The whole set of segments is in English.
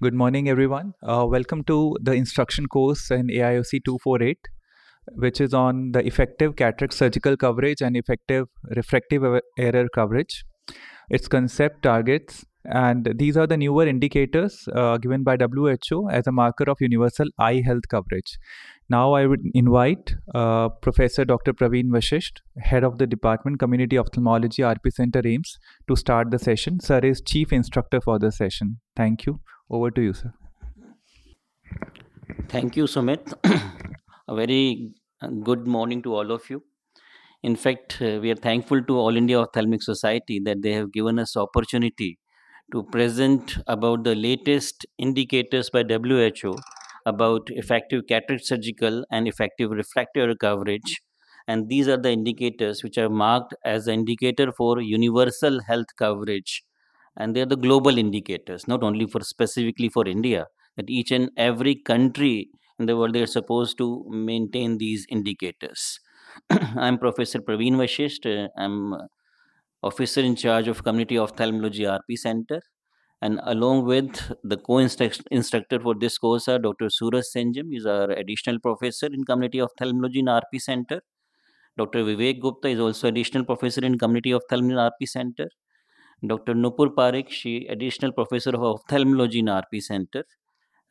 Good morning, everyone. Welcome to the instruction course in AIOC2022-IC248, which is on the effective cataract surgical coverage and effective refractive error coverage, its concept, targets, and these are the newer indicators given by WHO as a marker of universal eye health coverage. Now I would invite Professor Dr. Praveen Vasisht, Head of the Department, Community Ophthalmology, RP Center, AIMS, to start the session. Sir is Chief Instructor for the session. Thank you. Over to you, sir. Thank you, Sumit. A very good morning to all of you. In fact, we are thankful to All India Ophthalmic Society that they have given us opportunity to present about the latest indicators by WHO about effective cataract surgical and effective refractive coverage. And these are the indicators which are marked as the indicator for universal health coverage. And they are the global indicators, not only for specifically for India, that each and every country in the world they are supposed to maintain these indicators. I'm Professor Praveen Vasisht. I'm officer in charge of Community Ophthalmology RP Center. And along with the co-instructor for this course are Dr. Suraj Senjam, is our additional professor in Community Ophthalmology in RP Center. Dr. Vivek Gupta is also additional professor in Community Ophthalmology in RP Center. Dr. Nupur Parekh, she additional professor of ophthalmology in RP Center.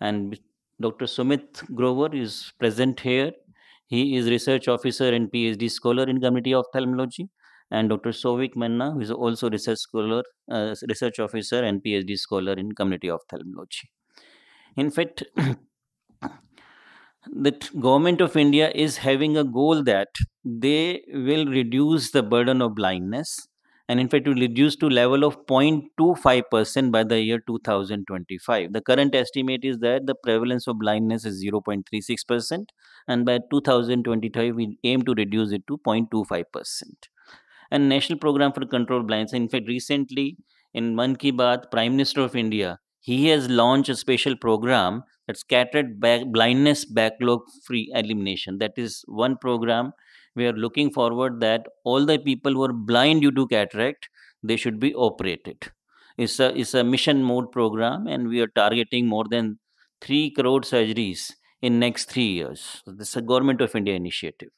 And Dr. Sumit Grover is present here. He is research officer and PhD scholar in community ophthalmology. And Dr. Sovik Manna, who is also research scholar, research officer and PhD scholar in community ophthalmology. In fact, the government of India is having a goal that they will reduce the burden of blindness, and in fact will reduce to level of 0.25% by the year 2025. The current estimate is that the prevalence of blindness is 0.36%, and by 2025 we aim to reduce it to 0.25%. And National Program for Control Blindness, in fact recently in Man Ki Baat, Prime Minister of India, he has launched a special program that's blindness backlog free elimination. That is one program we are looking forward that all the people who are blind due to cataract, they should be operated. It's a mission mode program, and we are targeting more than 3 crore surgeries in next 3 years. So this is a government of India initiative.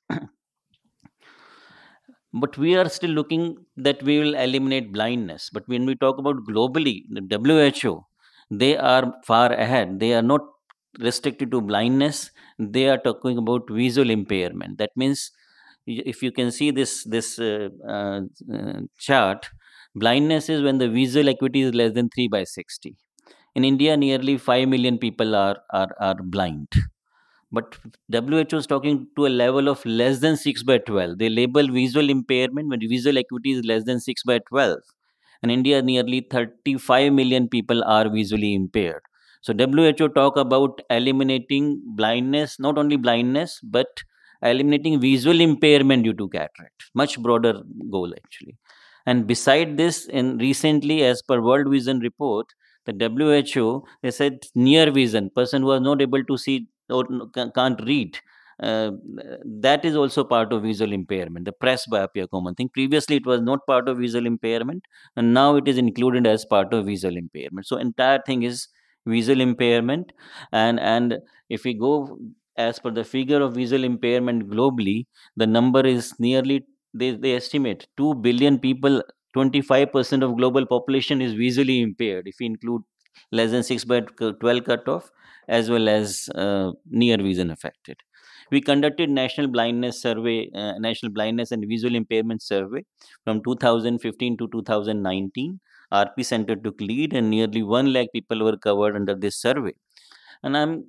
But we are still looking that we will eliminate blindness. But when we talk about globally, the WHO, they are far ahead. They are not restricted to blindness. They are talking about visual impairment. That means if you can see this chart, blindness is when the visual acuity is less than 3 by 60. In India, nearly 5 million people are blind. But WHO is talking to a level of less than 6 by 12. They label visual impairment when visual acuity is less than 6 by 12. In India, nearly 35 million people are visually impaired. So WHO talk about eliminating blindness, not only blindness, but eliminating visual impairment due to cataract. Much broader goal actually. And beside this, in recently, as per World Vision report, the WHO, they said near vision, person who was not able to see or can't read, that is also part of visual impairment. The presbyopia, common thing. Previously, it was not part of visual impairment, and now it is included as part of visual impairment. So entire thing is visual impairment, and if we go as per the figure of visual impairment globally, the number is nearly they estimate 2 billion people. 25% of global population is visually impaired if we include less than 6 by 12 cutoff as well as near vision affected. We conducted national blindness and visual impairment survey from 2015 to 2019. RP Center took lead, and nearly 1 lakh people were covered under this survey. And I'm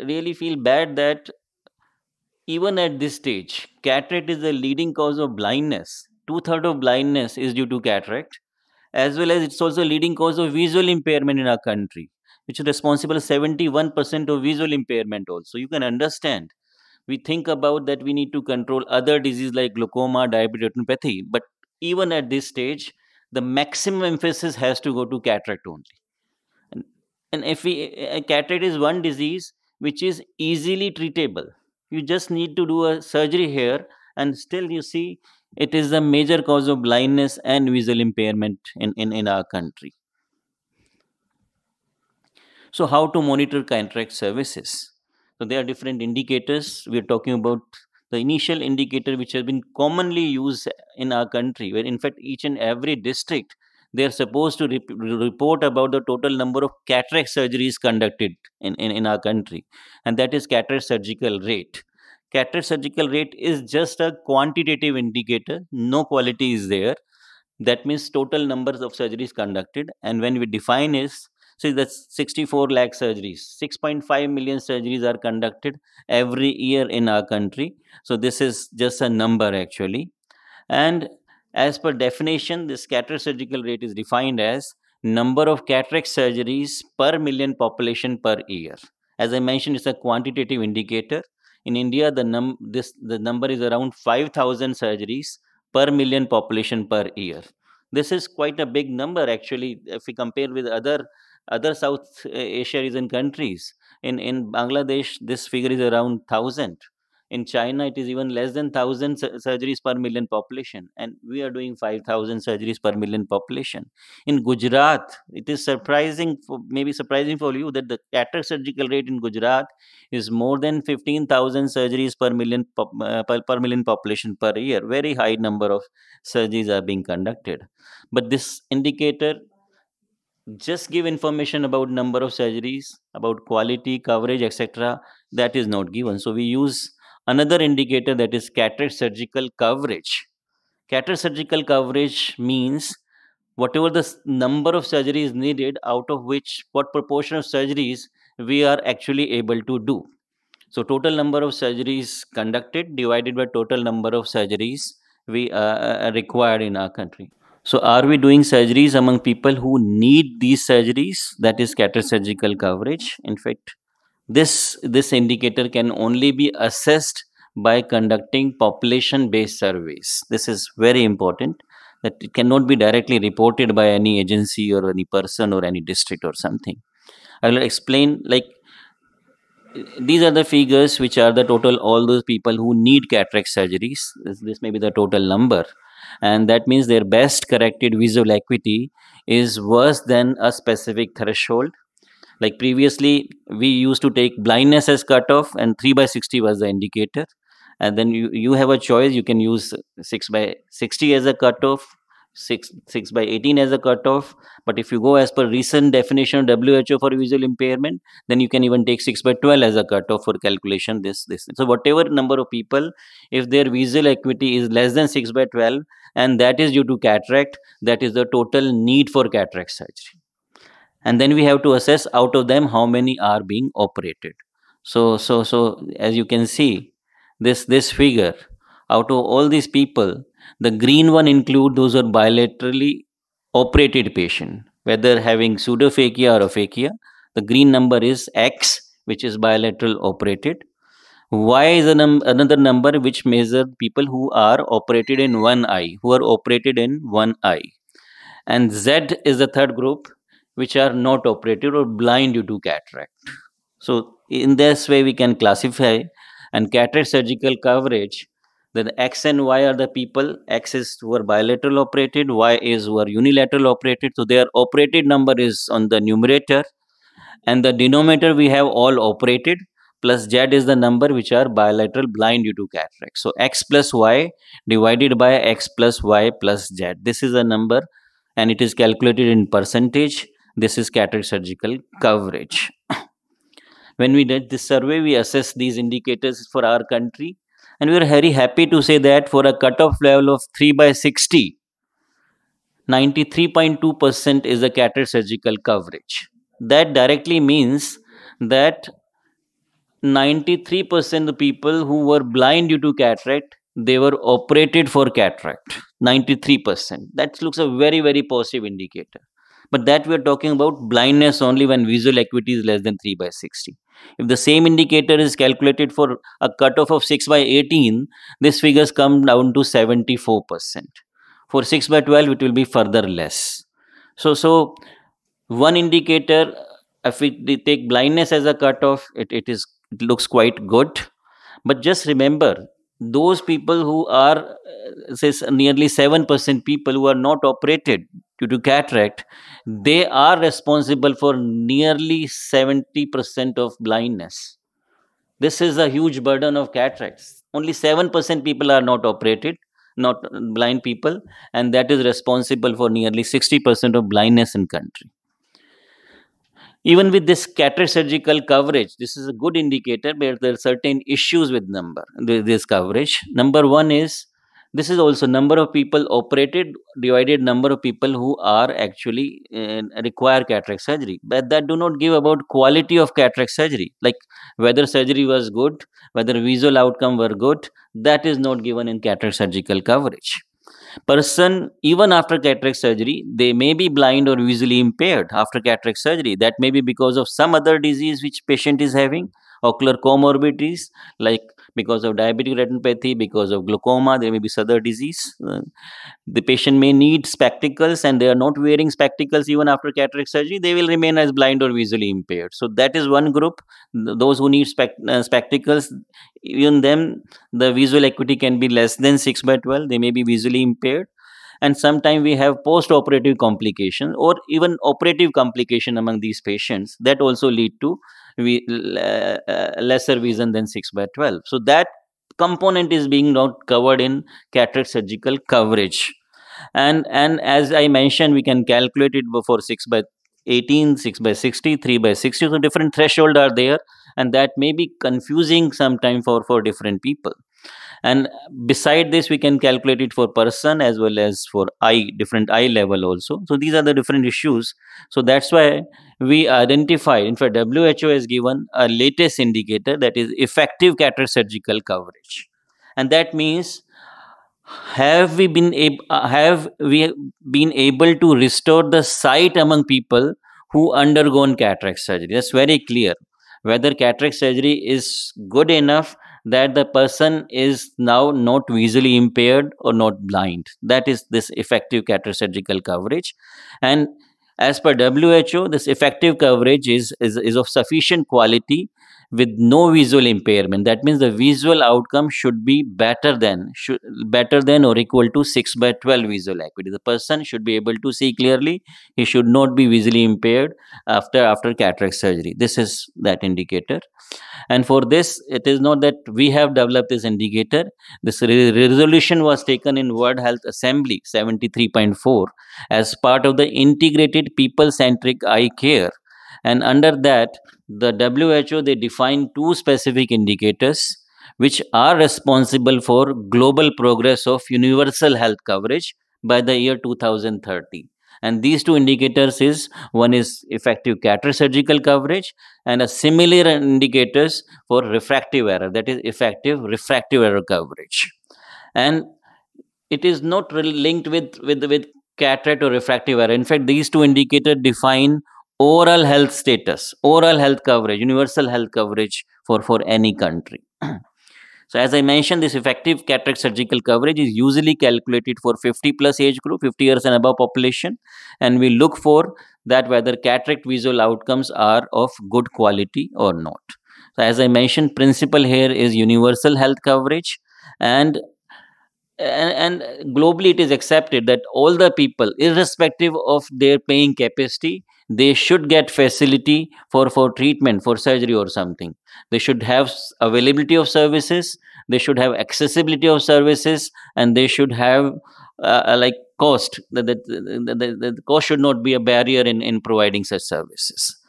really feel bad that even at this stage, cataract is the leading cause of blindness. Two-thirds of blindness is due to cataract, as well as it's also leading cause of visual impairment in our country, which is responsible 71% of visual impairment also. You can understand. We think about that we need to control other diseases like glaucoma, diabetes, retinopathy, but even at this stage, the maximum emphasis has to go to cataract only. And, and if we cataract is one disease which is easily treatable. You just need to do a surgery here, and still you see it is a major cause of blindness and visual impairment in our country. So how to monitor cataract services? So there are different indicators. We are talking about the initial indicator which has been commonly used in our country, where in fact each and every district, they are supposed to report about the total number of cataract surgeries conducted in our country, and that is cataract surgical rate. Cataract surgical rate is just a quantitative indicator, no quality is there. That means total numbers of surgeries conducted, and when we define is, see, that's 64 lakh surgeries, 6.5 million surgeries are conducted every year in our country. So this is just a number actually. And as per definition, this cataract surgical rate is defined as number of cataract surgeries per million population per year. As I mentioned, it's a quantitative indicator. In India, the number is around 5,000 surgeries per million population per year. This is quite a big number actually if we compare with other South Asia region countries. In Bangladesh, this figure is around 1,000. In China, it is even less than 1,000 surgeries per million population, and we are doing 5,000 surgeries per million population. In Gujarat, it is surprising, maybe surprising for you, that the cataract surgical rate in Gujarat is more than 15,000 surgeries per million per million population per year. Very high number of surgeries are being conducted. But this indicator just give information about number of surgeries, about quality, coverage, etc. That is not given. So we use another indicator, that is cataract surgical coverage. Cataract surgical coverage means whatever the number of surgeries needed, out of which what proportion of surgeries we are actually able to do. So total number of surgeries conducted divided by total number of surgeries we required in our country. So are we doing surgeries among people who need these surgeries? That is cataract surgical coverage. In fact, this indicator can only be assessed by conducting population based surveys. This is very important, that it cannot be directly reported by any agency or any person or any district or something. I will explain, like, these are the figures which are the total all those people who need cataract surgeries. This may be the total number, and that means their best corrected visual acuity is worse than a specific threshold. Like previously, we used to take blindness as cutoff, and 3 by 60 was the indicator. And then you have a choice. You can use 6 by 60 as a cutoff, 6 by 18 as a cutoff. But if you go as per recent definition of WHO for visual impairment, then you can even take 6 by 12 as a cutoff for calculation. This. So whatever number of people, if their visual acuity is less than 6 by 12, and that is due to cataract, that is the total need for cataract surgery. And then we have to assess out of them how many are being operated. So as you can see, this figure, out of all these people, the green one include those who are bilaterally operated patient, whether having pseudophakia or aphakia. The green number is X, which is bilateral operated. Y is another number which measure people who are operated in one eye, and Z is the third group, which are not operated or blind due to cataract. So in this way we can classify. And cataract surgical coverage, the X and Y are the people. X is who are bilateral operated, Y is who are unilateral operated. So their operated number is on the numerator, and the denominator we have all operated, plus Z is the number which are bilateral blind due to cataract. So X plus Y divided by X plus Y plus Z. This is a number, and it is calculated in percentage. This is cataract surgical coverage. When we did this survey, we assessed these indicators for our country, and we are very happy to say that for a cutoff level of 3 by 60, 93.2% is the cataract surgical coverage. That directly means that 93% of the people who were blind due to cataract, they were operated for cataract. 93%. That looks a very, very positive indicator. But that we are talking about blindness only when visual acuity is less than 3 by 60. If the same indicator is calculated for a cutoff of 6 by 18, these figures come down to 74%. For 6 by 12, it will be further less. So one indicator, if we take blindness as a cutoff, it looks quite good. But just remember, those people who are, say, nearly 7% people who are not operated due to cataract, they are responsible for nearly 70% of blindness. This is a huge burden of cataracts. Only 7% people are not operated, not blind people, and that is responsible for nearly 60% of blindness in country. Even with this cataract surgical coverage, this is a good indicator, but there are certain issues with this coverage. Number one is, this is also number of people operated divided number of people who are actually require cataract surgery, but that do not give about quality of cataract surgery, like whether surgery was good, whether visual outcome were good. That is not given in cataract surgical coverage. Person, even after cataract surgery, they may be blind or visually impaired after cataract surgery. That may be because of some other disease which patient is having, ocular comorbidities, like because of diabetic retinopathy, because of glaucoma, there may be other disease. The patient may need spectacles and they are not wearing spectacles even after cataract surgery, they will remain as blind or visually impaired. So that is one group. Those who need spectacles, even them, the visual acuity can be less than 6 by 12, they may be visually impaired. And sometimes we have post-operative complications or even operative complication among these patients that also lead to lesser vision than 6 by 12. So that component is being not covered in cataract surgical coverage. And as I mentioned, we can calculate it for 6 by 18, 6 by 60, 3 by 60. So different threshold are there, and that may be confusing sometime for different people. And beside this, we can calculate it for person as well as for eye, different eye level also. So these are the different issues. So that's why we identify, in fact, WHO has given a latest indicator, that is effective cataract surgical coverage. And that means, have we been able to restore the sight among people who undergone cataract surgery? That's very clear. Whether cataract surgery is good enough that the person is now not visually impaired or not blind. That is this effective cataract surgical coverage. And as per WHO, this effective coverage is of sufficient quality with no visual impairment. That means the visual outcome should be better than or equal to 6 by 12 visual acuity. The person should be able to see clearly. He should not be visually impaired after cataract surgery. This is that indicator. And for this, it is not that we have developed this indicator. This resolution was taken in World Health Assembly 73.4 as part of the integrated people-centric eye care. And under that, the WHO, they define two specific indicators which are responsible for global progress of universal health coverage by the year 2030. And these two indicators is, one is effective cataract surgical coverage and a similar indicators for refractive error, that is effective refractive error coverage. And it is not really linked with cataract or refractive error. In fact, these two indicators define overall health status, overall health coverage, universal health coverage for any country. So as I mentioned, this effective cataract surgical coverage is usually calculated for 50 plus age group, 50 years and above population. And we look for that whether cataract visual outcomes are of good quality or not. So as I mentioned, principle here is universal health coverage, and globally it is accepted that all the people, irrespective of their paying capacity, they should get facility for treatment, for surgery or something. They should have availability of services, they should have accessibility of services, and they should have like cost. The cost should not be a barrier in providing such services.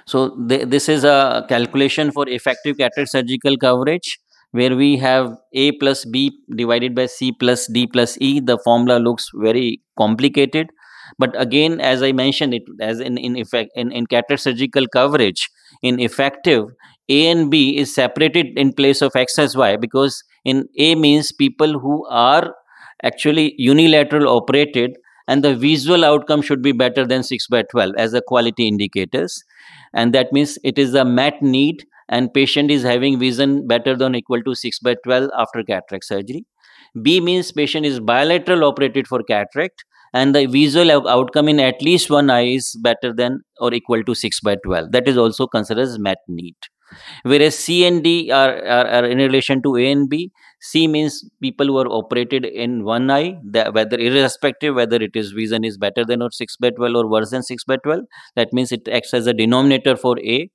So this is a calculation for effective cataract surgical coverage, where we have A plus B divided by C plus D plus E. The formula looks very complicated, but again, as I mentioned, it as in cataract surgical coverage, in effective, A and B is separated in place of X as Y, because in A means people who are actually unilateral operated, and the visual outcome should be better than 6 by 12 as the quality indicators. And that means it is a met need, and patient is having vision better than or equal to 6 by 12 after cataract surgery. B means patient is bilateral operated for cataract, and the visual outcome in at least one eye is better than or equal to 6 by 12. That is also considered as met need. Whereas C and D are in relation to A and B. C means people who are operated in one eye, whether irrespective whether it is vision is better than or 6/12 or worse than 6/12. That means it acts as a denominator for A.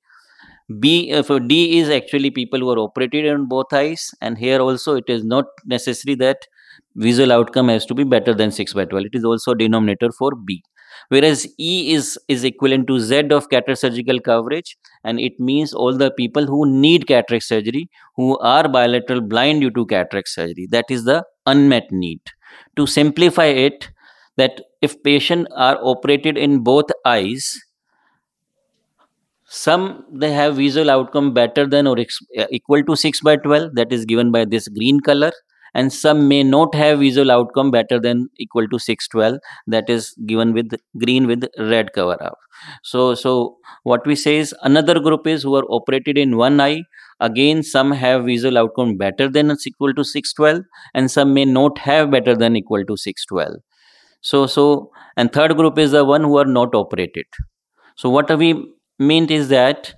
B for D is actually people who are operated in both eyes, and here also it is not necessary that visual outcome has to be better than 6/12. It is also a denominator for B. Whereas E is equivalent to Z of cataract surgical coverage, and it means all the people who need cataract surgery, who are bilateral blind due to cataract surgery. That is the unmet need. To simplify it, that if patients are operated in both eyes, some they have visual outcome better than or equal to 6/12, that is given by this green color, and some may not have visual outcome better than equal to 6/12, that is given with green with red cover up. So what we say is another group is who are operated in one eye. Again, some have visual outcome better than or equal to 6/12, and some may not have better than equal to 6/12. So and third group is the one who are not operated. So what we meant is that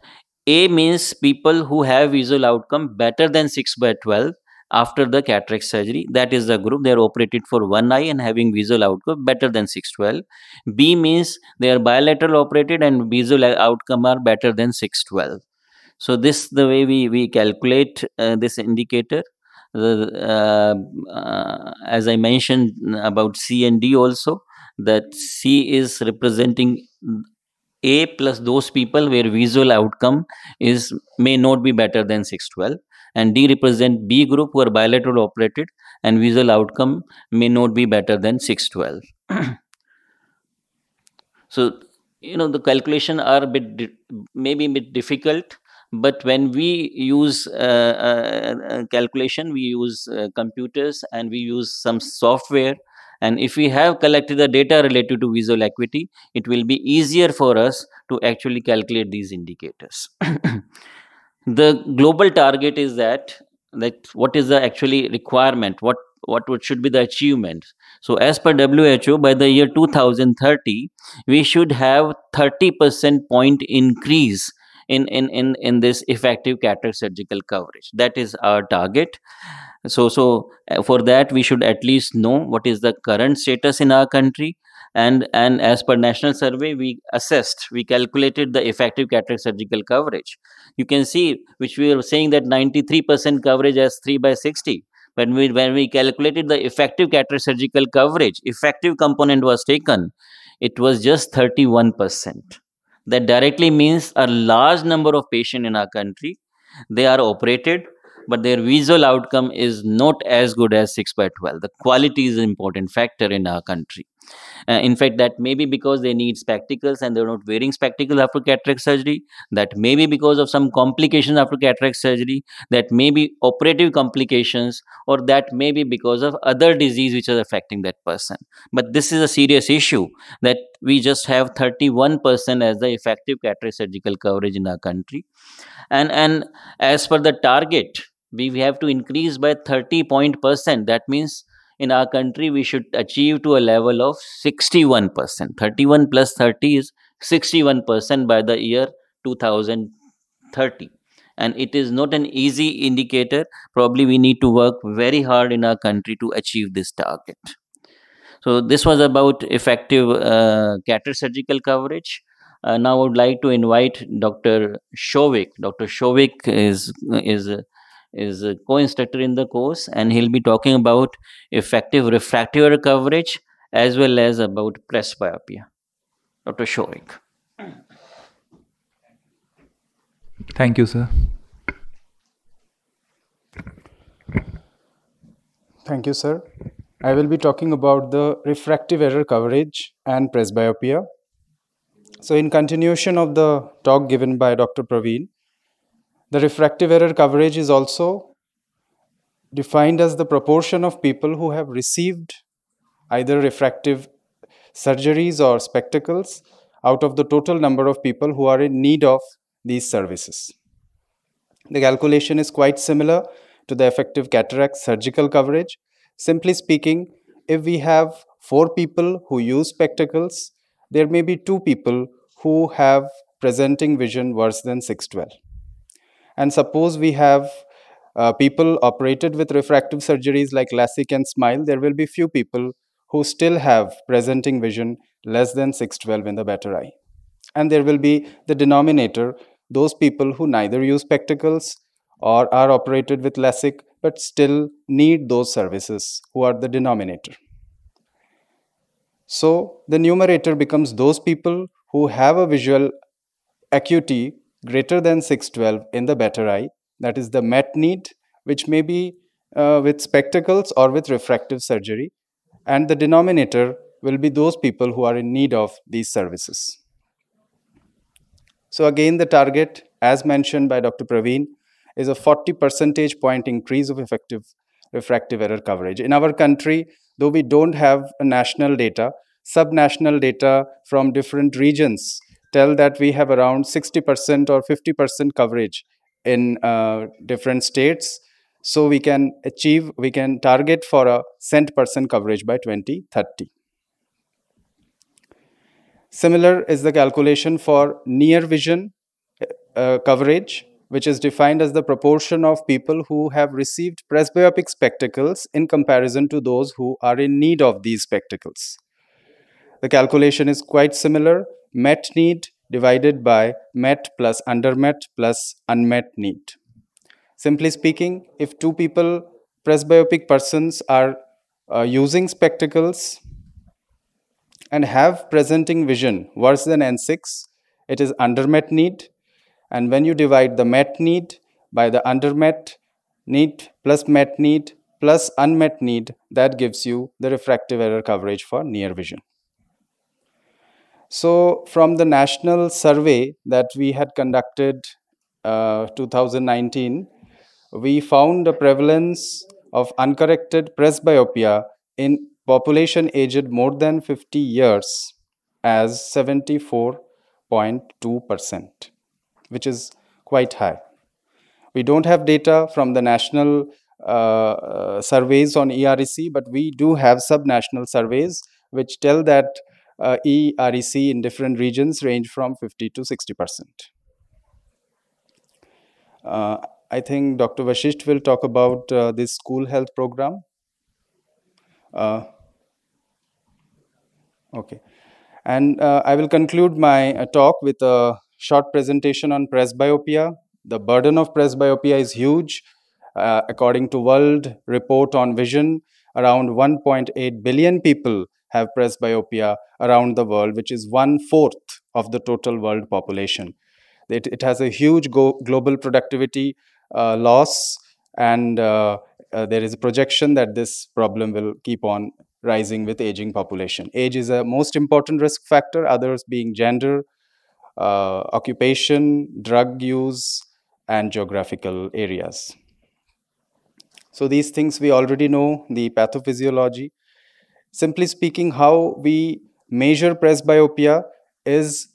A means people who have visual outcome better than 6/12 after the cataract surgery. That is the group. They are operated for one eye and having visual outcome better than 6/12. B means they are bilateral operated and visual outcome are better than 6/12. So this the way we calculate this indicator. As I mentioned about C and D also, that C is representing A plus those people where visual outcome is may not be better than 6/12, and D represent B group who are bilateral operated and visual outcome may not be better than 6/12. So the calculation are a bit maybe a bit difficult, but when we use calculation, we use computers and we use some software, and if we have collected the data related to visual acuity, it will be easier for us to actually calculate these indicators. The global target is that what is the actually requirement, what should be the achievement. So as per WHO, by the year 2030 we should have 30% point increase in this effective cataract surgical coverage. That is our target. So for that we should at least know what is the current status in our country, and as per national survey we calculated the effective cataract surgical coverage. You can see, which we are saying that 93% coverage as 3/60. When we calculated the effective cataract surgical coverage, effective component was taken, it was just 31%. That directly means a large number of patients in our country, they are operated, but their visual outcome is not as good as 6/12. The quality is an important factor in our country. In fact, that may be because they need spectacles and they're not wearing spectacles after cataract surgery. That may be because of some complications after cataract surgery. That may be operative complications, or that may be because of other disease which is affecting that person. But this is a serious issue that we just have 31% as the effective cataract surgical coverage in our country. And as per the target, we have to increase by 30%. That means in our country we should achieve to a level of 61%. 31 plus 30 is 61% by the year 2030, and it is not an easy indicator. Probably we need to work very hard in our country to achieve this target. So this was about effective cataract surgical coverage. Now I would like to invite Dr. Shovik. Dr. Shovik is a co-instructor in the course, and he'll be talking about effective refractive error coverage as well as about presbyopia. Dr. Shovik. Thank you, sir. Thank you, sir. I will be talking about the refractive error coverage and presbyopia. So in continuation of the talk given by Dr. Praveen, the refractive error coverage is also defined as the proportion of people who have received either refractive surgeries or spectacles out of the total number of people who are in need of these services. The calculation is quite similar to the effective cataract surgical coverage. Simply speaking, if we have 4 people who use spectacles, there may be 2 people who have presenting vision worse than 6/12. And suppose we have people operated with refractive surgeries like LASIK and SMILE, there will be few people who still have presenting vision less than 612 in the better eye. And there will be the denominator, those people who neither use spectacles or are operated with LASIK but still need those services, who are the denominator. So the numerator becomes those people who have a visual acuity greater than 612 in the better eye, that is the met need, which may be with spectacles or with refractive surgery, and the denominator will be those people who are in need of these services. So again, the target, as mentioned by Dr. Praveen, is a 40 percentage point increase of effective refractive error coverage. In our country, though we don't have a national data, subnational data from different regions tell that we have around 60% or 50% coverage in different states. So we can target for a cent percent coverage by 2030. Similar is the calculation for near vision coverage, which is defined as the proportion of people who have received presbyopic spectacles in comparison to those who are in need of these spectacles. The calculation is quite similar: met need divided by met plus undermet plus unmet need. Simply speaking, if two people, presbyopic persons, are using spectacles and have presenting vision worse than N6, it is undermet need. And when you divide the met need by the undermet need plus met need plus unmet need, that gives you the refractive error coverage for near vision. So from the national survey that we had conducted 2019, we found a prevalence of uncorrected presbyopia in population aged more than 50 years as 74.2%, which is quite high. We don't have data from the national surveys on EREC, but we do have subnational surveys which tell that EREC in different regions range from 50 to 60%. I think Dr. Vasisht will talk about this school health program. Okay. And I will conclude my talk with a short presentation on presbyopia. The burden of presbyopia is huge. According to World Report on Vision, around 1.8 billion people have presbyopia around the world, which is 1/4 of the total world population. It has a huge global productivity loss, and there is a projection that this problem will keep on rising with aging population. Age is a most important risk factor, others being gender, occupation, drug use, and geographical areas. So these things we already know, the pathophysiology. Simply speaking, how we measure presbyopia is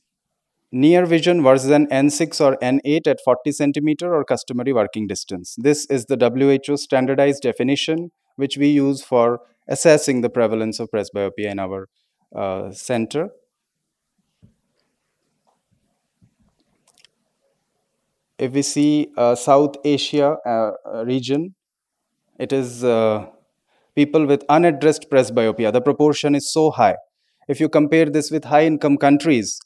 near vision worse than N6 or N8 at 40 centimeter or customary working distance. This is the WHO standardized definition, which we use for assessing the prevalence of presbyopia in our center. If we see South Asia region, it is people with unaddressed presbyopia. The proportion is so high. If you compare this with high income countries,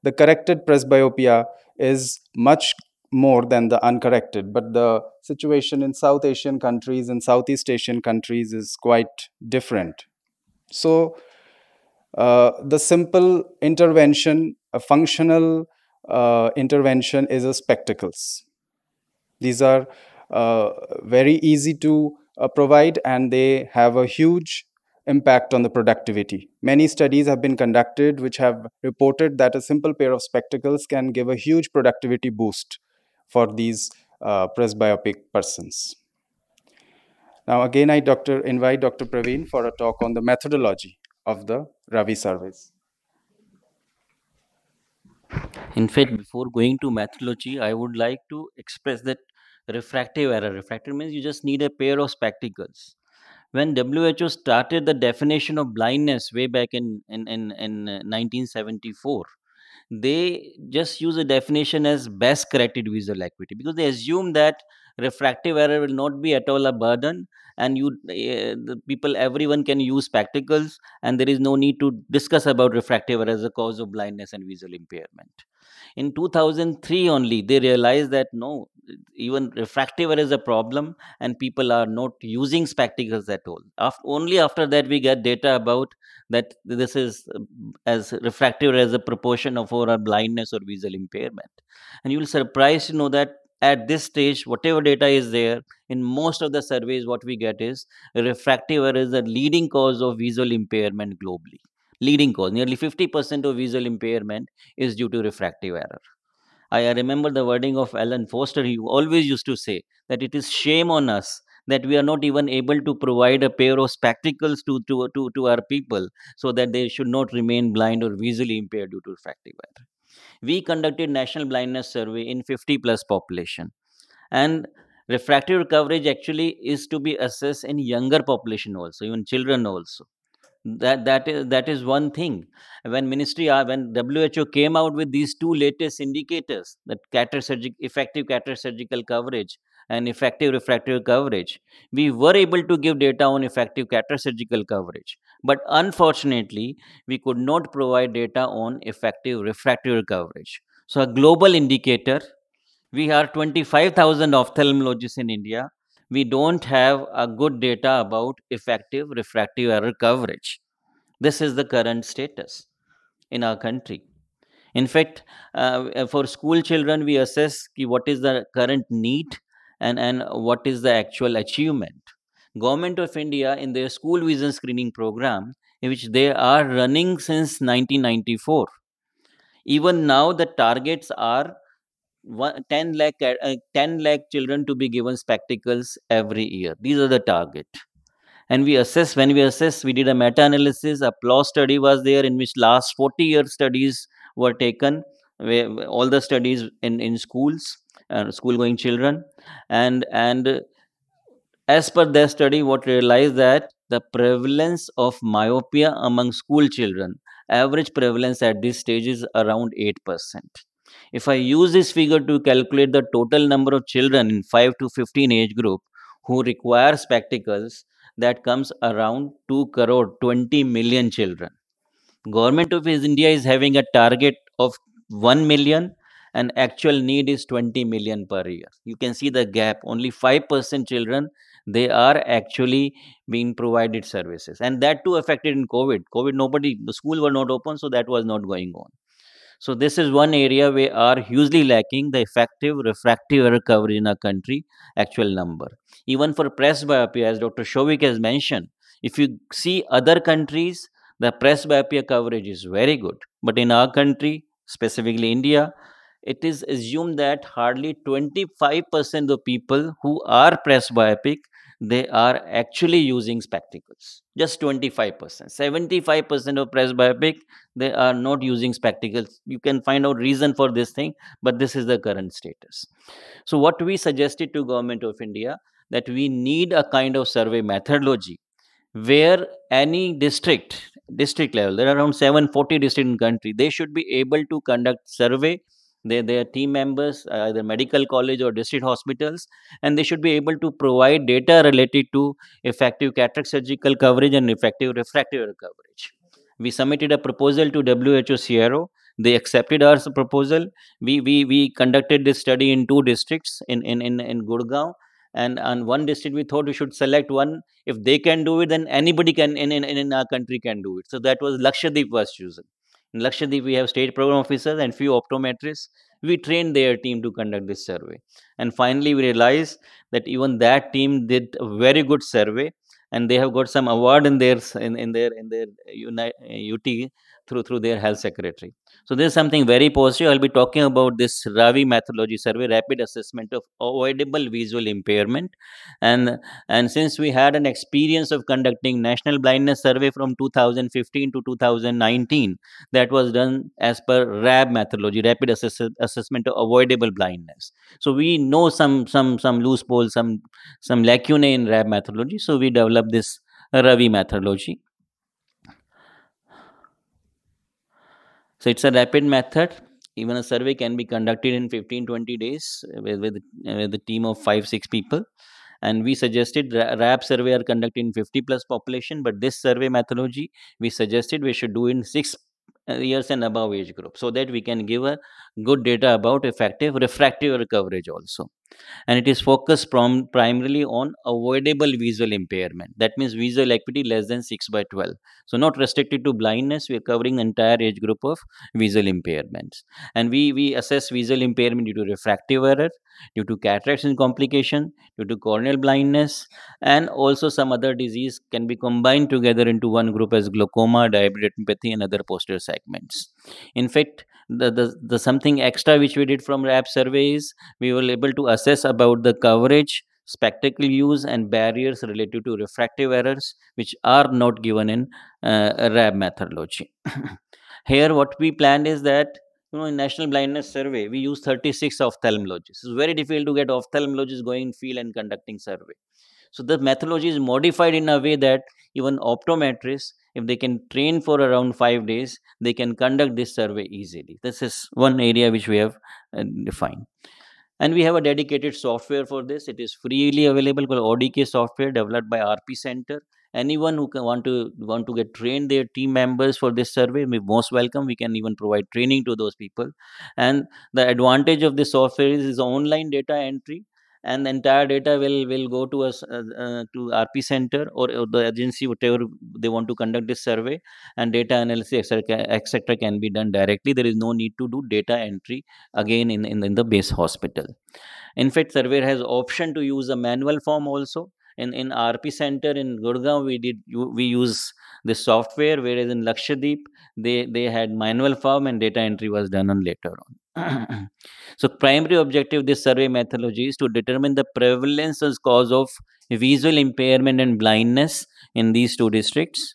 the corrected presbyopia is much more than the uncorrected. But the situation in South Asian countries and Southeast Asian countries is quite different. So the simple intervention, a functional intervention, is a spectacles. These are very easy to provide, and they have a huge impact on the productivity. Many studies have been conducted which have reported that a simple pair of spectacles can give a huge productivity boost for these presbyopic persons. Now again, I invite Dr. Praveen for a talk on the methodology of the Ravi surveys. In fact, before going to methodology, I would like to express that refractive error. Refractive means you just need a pair of spectacles. When WHO started the definition of blindness way back in 1974, they just use a definition as best corrected visual acuity, because they assume that refractive error will not be at all a burden, and the people, everyone can use spectacles, and there is no need to discuss about refractive error as a cause of blindness and visual impairment. In 2003 only they realized that no, even refractive error is a problem, and people are not using spectacles at all. Only after that we get data about that this is as refractive as a proportion of overall blindness or visual impairment. And you will surprised to know that at this stage, whatever data is there, in most of the surveys what we get is refractive error is the leading cause of visual impairment globally. Leading cause, nearly 50% of visual impairment is due to refractive error. I remember the wording of Alan Foster. He always used to say that it is shame on us that we are not even able to provide a pair of spectacles to our people, so that they should not remain blind or visually impaired due to refractive error. We conducted national blindness survey in 50 plus population, and refractive coverage actually is to be assessed in younger population also, even children also. That is one thing. When WHO came out with these two latest indicators, that effective cataract surgical coverage and effective refractive coverage, we were able to give data on effective cataract surgical coverage, but unfortunately we could not provide data on effective refractive coverage. So a global indicator, we are 25,000 ophthalmologists in India. We don't have a good data about effective refractive error coverage. This is the current status in our country. In fact, for school children, we assess what is the current need, and what is the actual achievement. Government of India in their school vision screening program, in which they are running since 1994. Even now, the targets are 10 lakh children to be given spectacles every year. These are the target. And when we assess, we did a meta-analysis. A PLOS study was there, in which last 40-year studies were taken, where all the studies in schools, school going children, and as per their study, what realized that the prevalence of myopia among school children, average prevalence at this stage is around 8%. If I use this figure to calculate the total number of children in 5 to 15 age group who require spectacles, that comes around 2 crore 20 million children. Government of India is having a target of 1 million, and actual need is 20 million per year. You can see the gap. Only 5% children, they are actually being provided services, and that too affected in COVID. The school were not open, so that was not going on. So this is one area we are hugely lacking the effective refractive error coverage in our country, actual number. Even for presbyopia, as Dr. Shovik has mentioned, if you see other countries, the presbyopia coverage is very good. But in our country, specifically India, it is assumed that hardly 25% of people who are presbyopic, they are actually using spectacles. Just 25%. 75% of presbyopic, they are not using spectacles. You can find out reason for this thing, but this is the current status. So what we suggested to Government of India, that we need a kind of survey methodology where any district level, there are around 740 districts in country, they should be able to conduct survey, their team members, either medical college or district hospitals, and they should be able to provide data related to effective cataract surgical coverage and effective refractive coverage. We submitted a proposal to WHO CRO. They accepted our proposal. We conducted this study in two districts in Gurgaon, and on one district we thought we should select one. If they can do it, then anybody can in our country can do it. So that was Lakshadweep was chosen. In Lakshadweep, we have state program officers and few optometrists. We trained their team to conduct this survey, and finally we realized that even that team did a very good survey, and they have got some award in their UT through their health secretary. So this is something very positive. I'll be talking about this RAVI methodology survey, rapid assessment of avoidable visual impairment, and since we had an experience of conducting national blindness survey from 2015 to 2019, that was done as per RAB methodology, rapid assessment of avoidable blindness. So we know some loopholes, some lacunae in RAB methodology. So we developed this RAVI methodology. So it's a rapid method. even a survey can be conducted in 15-20 days with a team of 5-6 people. And we suggested RAP survey are conducted in 50 plus population, but this survey methodology we suggested we should do in 6 years and above age group, so that we can give a good data about effective refractive error coverage also. And it is focused primarily on avoidable visual impairment. That means visual acuity less than 6/12. So not restricted to blindness. We are covering the entire age group of visual impairments. And we assess visual impairment due to refractive error, due to cataracts and complication, due to corneal blindness, and also some other disease can be combined together into one group as glaucoma, diabetic retinopathy, and other posterior segments. In fact, the something extra which we did from RAP survey is we were able to assess about the coverage, spectacle use, and barriers related to refractive errors, which are not given in RAB methodology. Here, what we planned is that, in National Blindness Survey, we use 36 ophthalmologists. It's very difficult to get ophthalmologists going in field and conducting survey. So the methodology is modified in a way that even optometrists, if they can train for around 5 days, they can conduct this survey easily. This is one area which we have defined. And we have a dedicated software for this. It is freely available called ODK software, developed by RP Center. Anyone who want to get trained, their team members for this survey, we most welcome. We can even provide training to those people. And the advantage of this software is online data entry, and the entire data will go to us to RP Center or the agency, whatever they want to conduct this survey, and data analysis, etc., can be done directly. There is no need to do data entry again in the base hospital. In fact, surveyor has option to use a manual form also. In RP Center in Gurgaon, we use this software, whereas in Lakshadweep they had manual form and data entry was done on later on. So primary objective of this survey methodology is to determine the prevalence as cause of visual impairment and blindness in these two districts.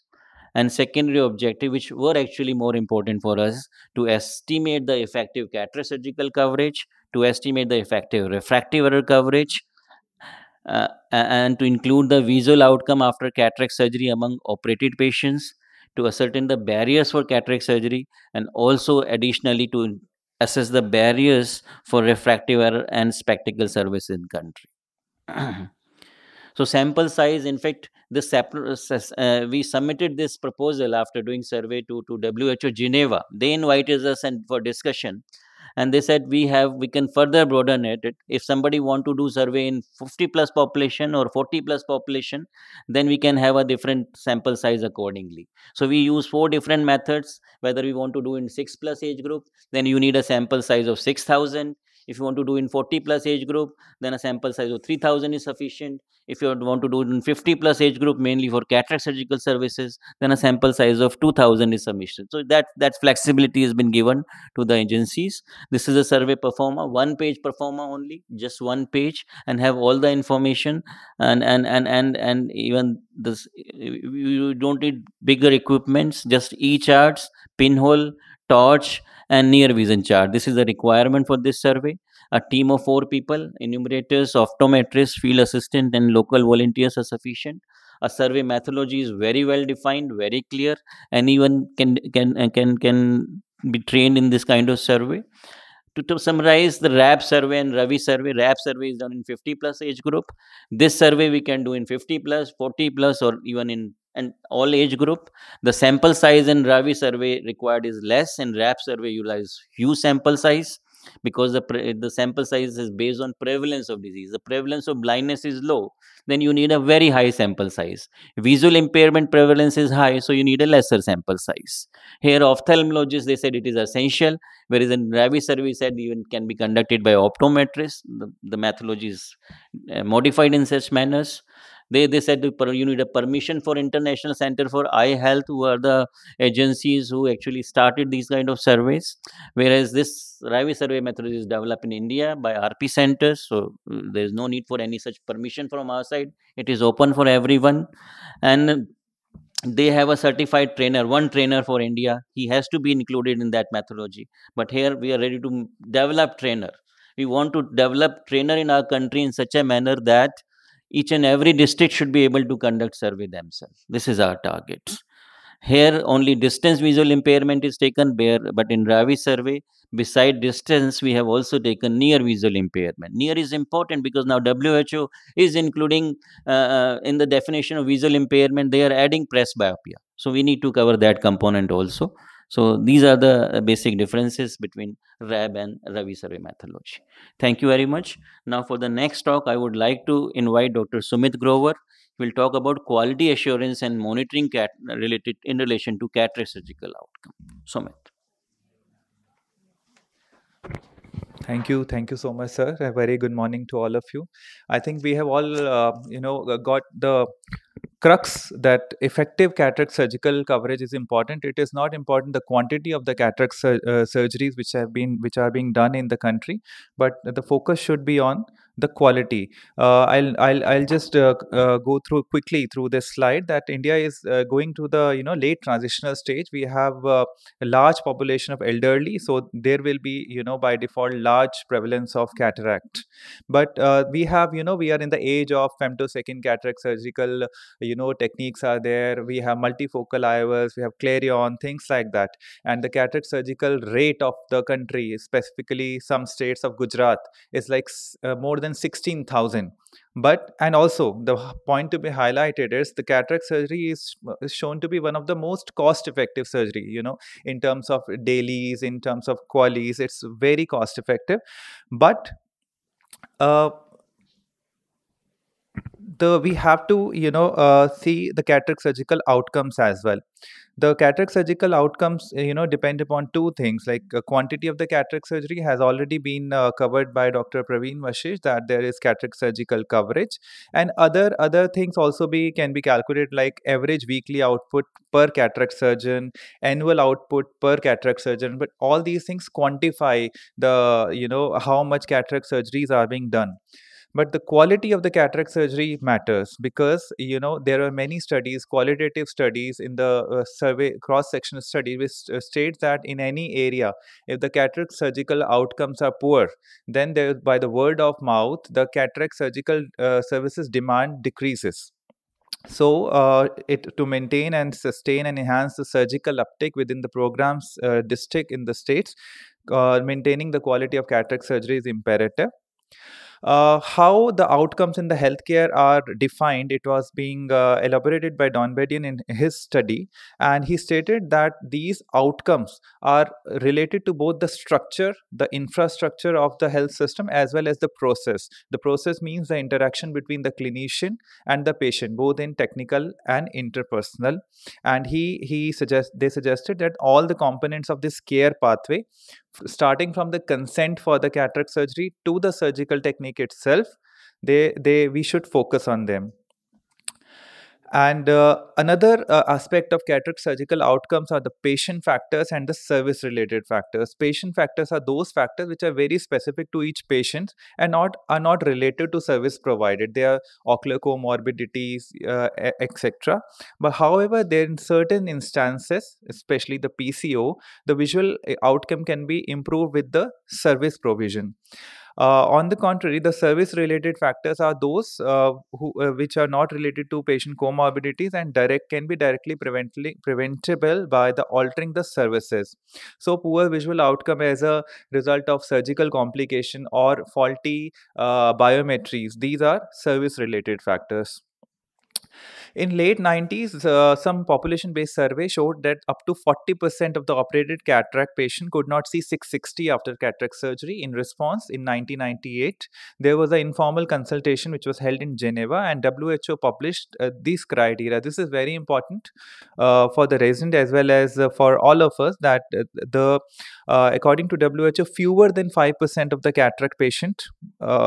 And secondary objective, which were actually more important for us, to estimate the effective cataract surgical coverage, to estimate the effective refractive error coverage, and to include the visual outcome after cataract surgery among operated patients, to ascertain the barriers for cataract surgery, and also additionally to assess the barriers for refractive error and spectacle service in country. So sample size, in fact, we submitted this proposal after doing survey to WHO Geneva. They invited us and for discussion, and they said we can further broaden it. If somebody want to do survey in 50 plus population or 40 plus population, then we can have a different sample size accordingly. So we use 4 different methods. Whether we want to do in 6 plus age group, then you need a sample size of 6,000. If you want to do in 40 plus age group, then a sample size of 3,000 is sufficient. If you want to do it in 50 plus age group, mainly for cataract surgical services, then a sample size of 2,000 is sufficient. So that flexibility has been given to the agencies. This is a survey performer, 1-page performer only, just 1 page, and have all the information. And even this, you don't need bigger equipments, just e-charts, pinhole, torch, and near vision chart. This is a requirement for this survey. A team of 4 people, enumerators, optometrists, field assistant, and local volunteers are sufficient. A survey methodology is very well defined, very clear. Anyone can be trained in this kind of survey. To summarize, the RAP survey and Ravi survey, RAP survey is done in 50 plus age group. This survey we can do in 50 plus, 40 plus, or even in and all age group. The sample size in Ravi survey required is less, and RAP survey utilize huge sample size, because the sample size is based on prevalence of disease. The prevalence of blindness is low, then you need a very high sample size. Visual impairment prevalence is high, so you need a lesser sample size. Here ophthalmologists, they said it is essential, whereas in Ravi survey said even can be conducted by optometrists. The methodology is modified in such manners. They said you need a permission for International Center for Eye Health, who are the agencies who actually started these kind of surveys, whereas this Ravi survey method is developed in India by RP centers, so there is no need for any such permission from our side. It is open for everyone, and they have a certified trainer, one trainer for India. He has to be included in that methodology. But here we are ready to develop trainer. We want to develop trainer in our country in such a manner that each and every district should be able to conduct survey themselves. This is our target. Here only distance visual impairment is taken bare, but in Ravi survey, Beside distance, we have also taken near visual impairment. Near is important because now WHO is including in the definition of visual impairment, they are adding presbyopia. So we need to cover that component also. So these are the basic differences between RAB and Ravi survey methodology. Thank you very much. Now for the next talk, I would like to invite Dr. Sumit Grover. We'll talk about quality assurance and monitoring related in relation to cataract surgical outcome. Sumit. Thank you so much, sir. A very good morning to all of you. I think we have all, got the crux that effective cataract surgical coverage is important. It is not important the quantity of the cataract surgeries which are being done in the country, but the focus should be on the quality. I'll just go through quickly through this slide that India is going to the late transitional stage. We have a large population of elderly, so there will be by default large prevalence of cataract. But we have we are in the age of femtosecond cataract surgical techniques are there. We have multifocal IOLs, we have Clarion, things like that. And the cataract surgical rate of the country, specifically some states of Gujarat, is like more than 16,000. But and also the point to be highlighted is the cataract surgery is shown to be one of the most cost effective surgery, in terms of dailies, in terms of qualities, it's very cost effective. But we have to see the cataract surgical outcomes as well. The cataract surgical outcomes depend upon two things, like quantity of the cataract surgery has already been covered by Dr. Praveen Vasisht, that there is cataract surgical coverage, and other things also can be calculated, like average weekly output per cataract surgeon, annual output per cataract surgeon. But all these things quantify the how much cataract surgeries are being done. But the quality of the cataract surgery matters, because there are many studies, qualitative studies in the survey cross sectional study, which states that in any area, if the cataract surgical outcomes are poor, then there, by the word of mouth, the cataract surgical services demand decreases. So to maintain and sustain and enhance the surgical uptake within the programs district in the states, maintaining the quality of cataract surgery is imperative. How the outcomes in the healthcare are defined, it was being elaborated by Don Bedian in his study, and he stated that these outcomes are related to both the structure, the infrastructure of the health system, as well as the process. The process means the interaction between the clinician and the patient, both in technical and interpersonal. And they suggested that all the components of this care pathway, starting from the consent for the cataract surgery to the surgical technique itself, we should focus on them. And another aspect of cataract surgical outcomes are the patient factors and the service related factors. Patient factors are those factors which are very specific to each patient and are not related to service provided. They are ocular comorbidities, etc. But however, there in certain instances, especially the PCO, the visual outcome can be improved with the service provision. On the contrary, the service-related factors are those which are not related to patient comorbidities and can be directly preventable by the altering the services. So, poor visual outcome as a result of surgical complication or faulty biometries, these are service-related factors. In late 90s, some population-based survey showed that up to 40% of the operated cataract patient could not see 660 after cataract surgery. In response, in 1998, there was an informal consultation which was held in Geneva, and WHO published these criteria. This is very important for the resident as well as for all of us, that according to WHO, fewer than 5% of the cataract patient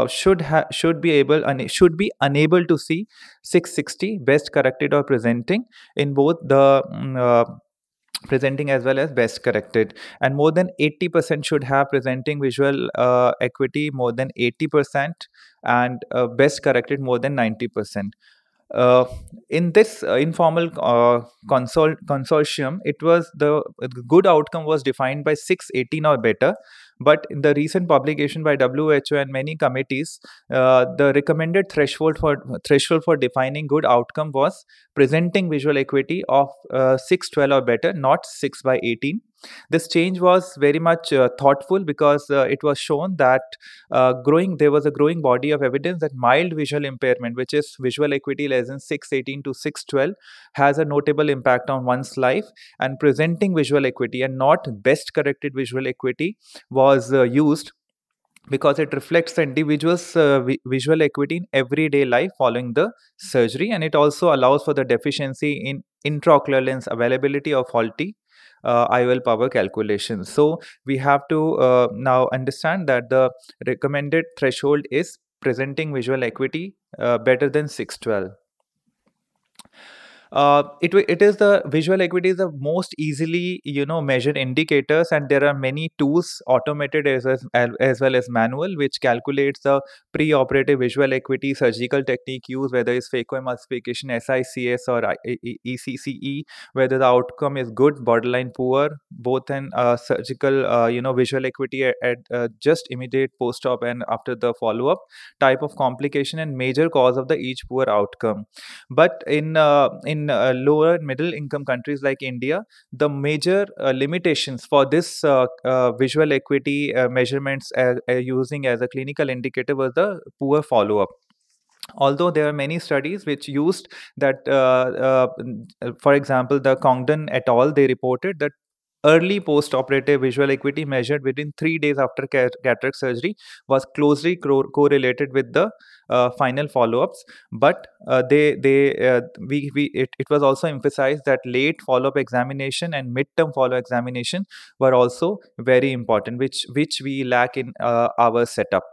should be unable to see 660, best corrected or presenting, in both the presenting as well as best corrected, and more than 80% should have presenting visual acuity more than 80%, and best corrected more than 90%. In this informal consortium, it was the good outcome was defined by 618 or better. But in the recent publication by WHO and many committees, the recommended threshold for defining good outcome was presenting visual acuity of 612 or better, not 6/18. This change was very much thoughtful because it was shown that there was a growing body of evidence that mild visual impairment, which is visual acuity less than 618 to 612, has a notable impact on one's life, and presenting visual acuity and not best corrected visual acuity was used because it reflects the individual's visual acuity in everyday life following the surgery, and it also allows for the deficiency in intraocular lens availability or faulty IOL power calculations. So we have to now understand that the recommended threshold is presenting visual acuity better than 612. It is the visual acuity is the most easily measured indicators, and there are many tools, automated as well as manual, which calculates the pre-operative visual acuity surgical technique used, whether it's phacoemulsification, SICS, or ECCE, whether the outcome is good, borderline poor, both in surgical visual acuity at just immediate post-op and after the follow-up, type of complication, and major cause of the each poor outcome. But in lower and middle income countries like India, the major limitations for this visual acuity measurements using as a clinical indicator was the poor follow-up. Although there are many studies which used that, for example, the Congdon et al., they reported that early post-operative visual acuity measured within 3 days after cataract surgery was closely correlated with the final follow-ups. But it was also emphasized that late follow-up examination and mid-term follow-up examination were also very important, which we lack in our setup.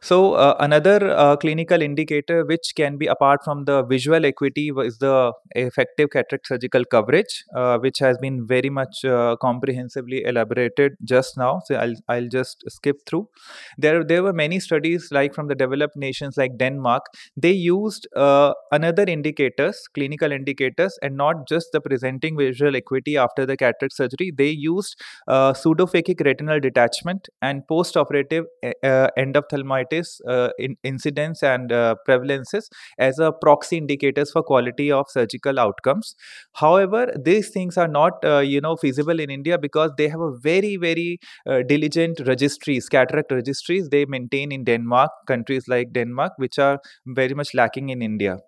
So another clinical indicator which can be apart from the visual acuity is the effective cataract surgical coverage, which has been very much comprehensively elaborated just now. So I'll just skip through. There were many studies like from the developed nations like Denmark. They used another indicators, clinical indicators, and not just the presenting visual acuity after the cataract surgery. They used pseudophakic retinal detachment and post-operative endophthalmitis incidence and prevalences as a proxy indicators for quality of surgical outcomes. However, these things are not feasible in India because they have a very diligent registries, cataract registries they maintain in Denmark, countries like Denmark, which are very much lacking in India.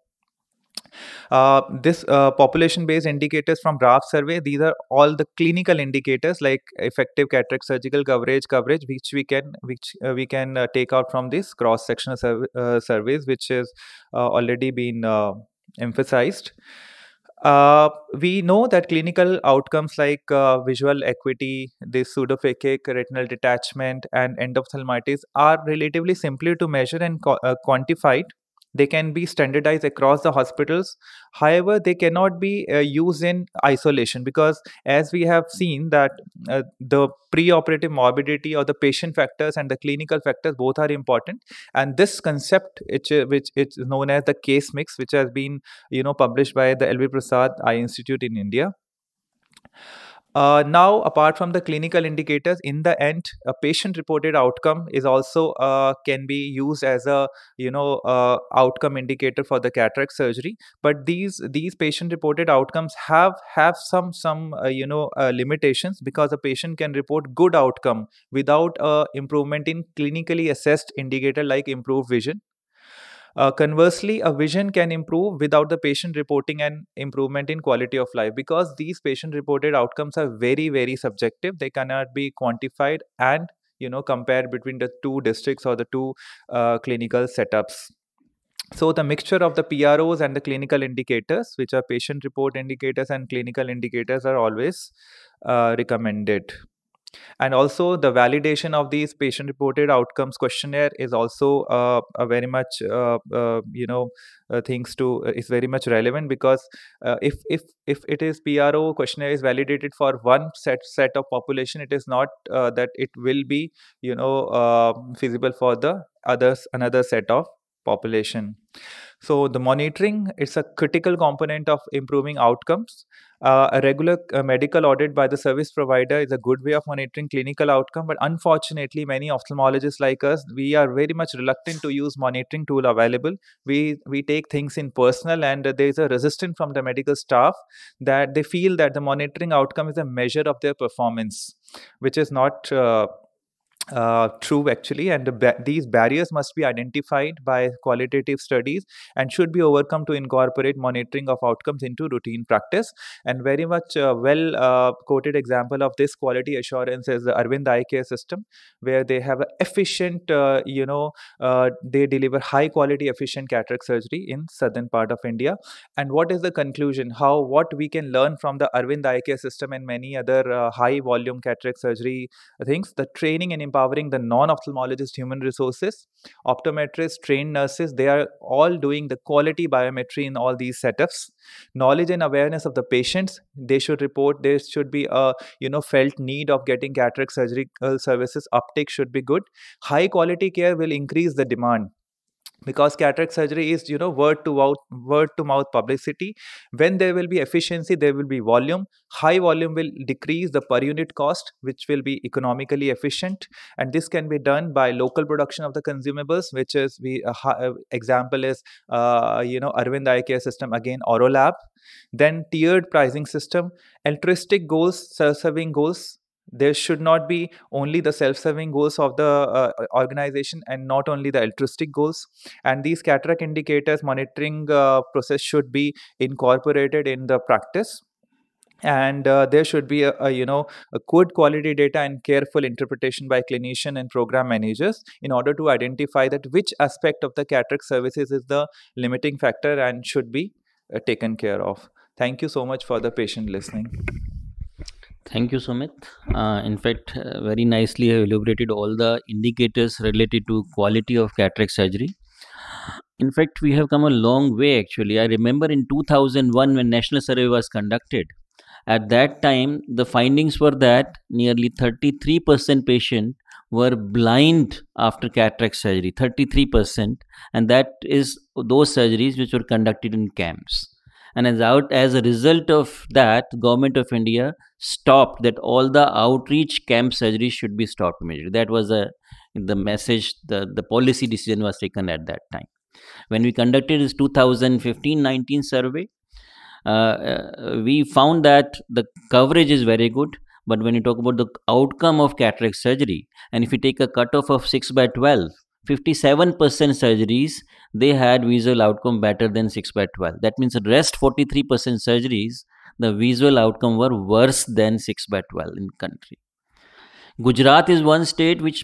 This population-based indicators from RAF survey, these are all the clinical indicators like effective cataract surgical coverage, which we can take out from these cross-sectional surveys, which has already been emphasized. We know that clinical outcomes like visual acuity, this pseudophakic retinal detachment, and endophthalmitis are relatively simpler to measure and quantified. They can be standardized across the hospitals. However, they cannot be used in isolation because, as we have seen, that the pre-operative morbidity or the patient factors and the clinical factors both are important. And this concept, which is known as the case mix, which has been published by the LV Prasad Eye Institute in India. Now, apart from the clinical indicators, in the end, a patient-reported outcome is also can be used as a outcome indicator for the cataract surgery. But these patient-reported outcomes have some limitations because a patient can report good outcome without improvement in clinically assessed indicator like improved vision. Conversely, a vision can improve without the patient reporting an improvement in quality of life because these patient-reported outcomes are very subjective. They cannot be quantified and compared between the two districts or the two clinical setups. So the mixture of the PROs and the clinical indicators, which are patient report indicators and clinical indicators, are always recommended. And also the validation of these patient reported outcomes questionnaire is also a very much things to is very much relevant because if it is PRO questionnaire is validated for one set of population, it is not that it will be feasible for the another set of population. So the monitoring is a critical component of improving outcomes. A regular medical audit by the service provider is a good way of monitoring clinical outcome, but unfortunately, many ophthalmologists like us, we are very much reluctant to use monitoring tool available. We take things in personal, and there is a resistance from the medical staff that they feel that the monitoring outcome is a measure of their performance, which is not true actually, and these barriers must be identified by qualitative studies and should be overcome to incorporate monitoring of outcomes into routine practice. And very much well quoted example of this quality assurance is the Arvind Eye Care system, where they have an efficient they deliver high quality efficient cataract surgery in southern part of India. And what is the conclusion, what we can learn from the Arvind Eye Care system and many other high volume cataract surgery things? The training and empowering the non-ophthalmologist human resources, optometrists, trained nurses, they are all doing the quality biometry in all these setups. Knowledge and awareness of the patients, they should report, there should be a felt need of getting cataract surgical services, uptake should be good. High quality care will increase the demand, because cataract surgery is word to mouth publicity. When there will be efficiency, there will be volume. High volume will decrease the per unit cost, which will be economically efficient, and this can be done by local production of the consumables, which is example is Arvind Eye Care system, again Orolab. Then tiered pricing system, altruistic goals, self-serving goals. There should not be only the self-serving goals of the organization and not only the altruistic goals. And these cataract indicators monitoring process should be incorporated in the practice. And there should be a good quality data and careful interpretation by clinician and program managers in order to identify that which aspect of the cataract services is the limiting factor and should be taken care of. Thank you so much for the patient listening. Thank you, Sumit. In fact, very nicely you elaborated all the indicators related to quality of cataract surgery. In fact, we have come a long way actually. I remember in 2001 when national survey was conducted. At that time, the findings were that nearly 33% patient were blind after cataract surgery, 33%, and that is those surgeries which were conducted in camps. And as a result of that, Government of India stopped that all the outreach camp surgery should be stopped immediately. That was the message, the policy decision was taken at that time. When we conducted this 2015-19 survey, we found that the coverage is very good, but when you talk about the outcome of cataract surgery, and if you take a cutoff of 6/12, 57% surgeries, they had visual outcome better than 6/12. That means the rest 43% surgeries, the visual outcome were worse than 6/12 in country. Gujarat is one state which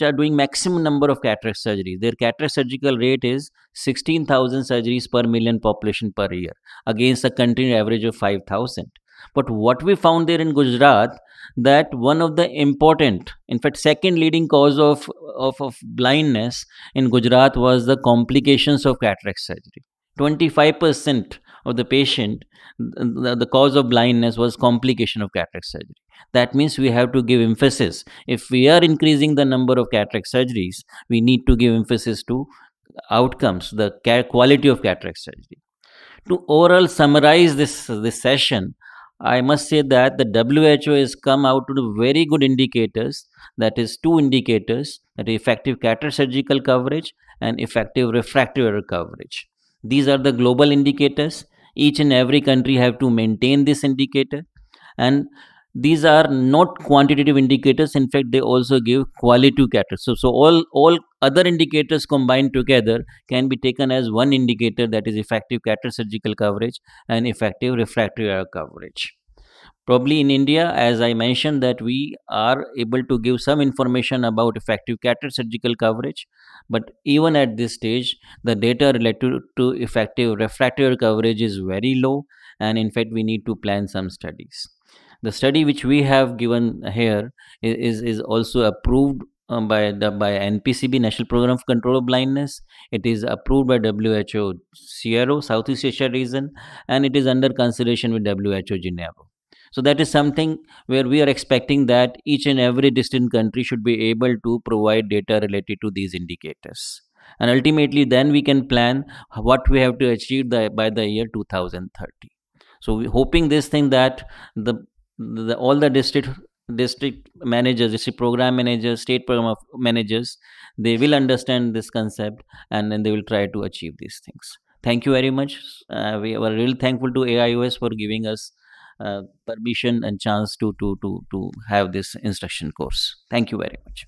are doing maximum number of cataract surgeries. Their cataract surgical rate is 16,000 surgeries per million population per year, against a country average of 5,000. But what we found there in Gujarat, that one of the important, in fact, second leading cause of blindness in Gujarat was the complications of cataract surgery. 25% of the patient, the cause of blindness was complication of cataract surgery. That means we have to give emphasis. If we are increasing the number of cataract surgeries, we need to give emphasis to outcomes, the quality of cataract surgery. To overall summarize this session, I must say that the WHO has come out with very good indicators, that is two indicators, that is effective cataract surgical coverage and effective refractive error coverage. These are the global indicators. Each and every country have to maintain this indicator, and these are not quantitative indicators. In fact, they also give qualitative cataract. So all other indicators combined together can be taken as one indicator, that is effective cataract surgical coverage and effective refractive error coverage. Probably in India, as I mentioned, that we are able to give some information about effective cataract surgical coverage, but even at this stage, the data related to effective refractive error coverage is very low, and in fact, we need to plan some studies. The study which we have given here is also approved by NPCB, National Program of Control of Blindness. It is approved by WHO CRO, Southeast Asia region, and it is under consideration with WHO Geneva. So that is something where we are expecting that each and every distant country should be able to provide data related to these indicators. And ultimately, then we can plan what we have to achieve by the year 2030. So we hoping this thing that all the district managers, district program managers, state program managers, they will understand this concept, and then they will try to achieve these things. Thank you very much. We were really thankful to AIOS for giving us permission and chance to have this instruction course. Thank you very much.